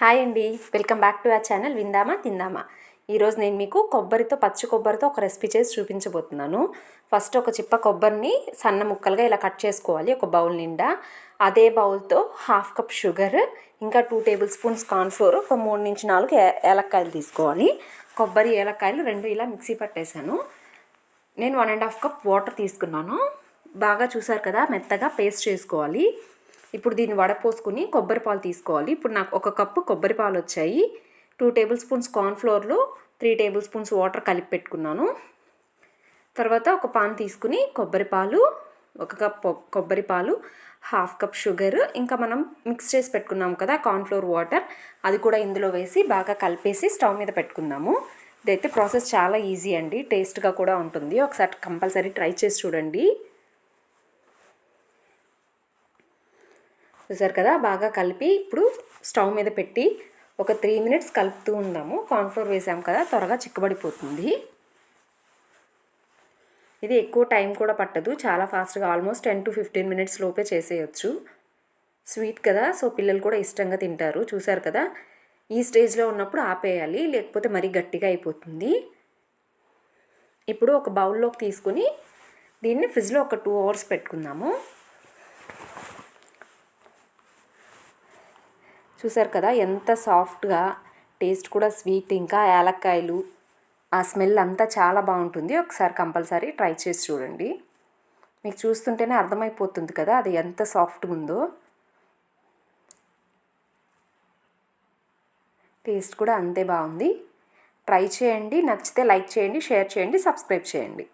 Hi అండి, welcome back to our channel విందామా తిందామా. ఈరోజు నేను మీకు పచ్చి కొబ్బరితో ఒక రెసిపీ చేసి చూపించబోతున్నాను. ఫస్ట్ ఒక చిప్ప కొబ్బరిని సన్న ముక్కలుగా ఇలా కట్ చేసుకోవాలి ఒక బౌల్ నిండా. అదే బౌల్తో 1/2 కప్ షుగర్, ఇంకా 2 టేబుల్ స్పూన్స్ కార్న్ఫ్లోర్, ఒక 3 నుంచి 4 ఏలక్కాయలు తీసుకోవాలి. కొబ్బరి ఏలక్కాయలు 2 ఇలా మిక్సీ పట్టేశాను. నేను 1.5 కప్ వాటర్ తీసుకున్నాను. బాగా చూసారు కదా, మెత్తగా పేస్ట్ చేసుకోవాలి. ఇప్పుడు దీన్ని వడపోసుకుని కొబ్బరి పాలు తీసుకోవాలి. ఇప్పుడు నాకు 1 కప్పు కొబ్బరి పాలు వచ్చాయి. 2 టేబుల్ స్పూన్స్ కార్న్ఫ్లోర్లో 3 టేబుల్ స్పూన్స్ వాటర్ కలిపి పెట్టుకున్నాను. తర్వాత ఒక పాన్ తీసుకుని కొబ్బరి పాలు, 1 కప్ కొబ్బరి పాలు, 1/2 కప్ షుగర్, ఇంకా మనం మిక్స్ చేసి పెట్టుకున్నాము కదా కార్న్ఫ్లోర్ వాటర్, అది కూడా ఇందులో వేసి బాగా కలిపేసి స్టవ్ మీద పెట్టుకుందాము. ఇదైతే ప్రాసెస్ చాలా ఈజీ అండి, టేస్ట్గా కూడా ఉంటుంది. ఒకసారి కంపల్సరీ ట్రై చేసి చూడండి. చూసారు కదా, బాగా కలిపి ఇప్పుడు స్టవ్ మీద పెట్టి ఒక 3 మినిట్స్ కలుపుతూ ఉందాము. కార్న్ఫ్లోర్ వేసాం కదా, త్వరగా చిక్కబడిపోతుంది. ఇది ఎక్కువ టైం కూడా పట్టదు, చాలా ఫాస్ట్గా ఆల్మోస్ట్ 10 to 15 మినిట్స్ లోపే చేసేయచ్చు. స్వీట్ కదా, సో పిల్లలు కూడా ఇష్టంగా తింటారు. చూసారు కదా, ఈ స్టేజ్లో ఉన్నప్పుడు ఆపేయాలి, లేకపోతే మరీ గట్టిగా అయిపోతుంది. ఇప్పుడు ఒక బౌల్లోకి తీసుకుని దీన్ని ఫ్రిడ్జ్లో ఒక 2 అవర్స్ పెట్టుకుందాము. చూసారు కదా ఎంత సాఫ్ట్గా, టేస్ట్ కూడా స్వీట్, ఇంకా యాలక్కాయలు ఆ స్మెల్ అంతా చాలా బాగుంటుంది. ఒకసారి కంపల్సరీ ట్రై చేసి చూడండి. మీకు చూస్తుంటేనే అర్థమైపోతుంది కదా అది ఎంత సాఫ్ట్గా ఉందో. టేస్ట్ కూడా అంతే బాగుంది. ట్రై చేయండి, నచ్చితే లైక్ చేయండి, షేర్ చేయండి, సబ్స్క్రైబ్ చేయండి.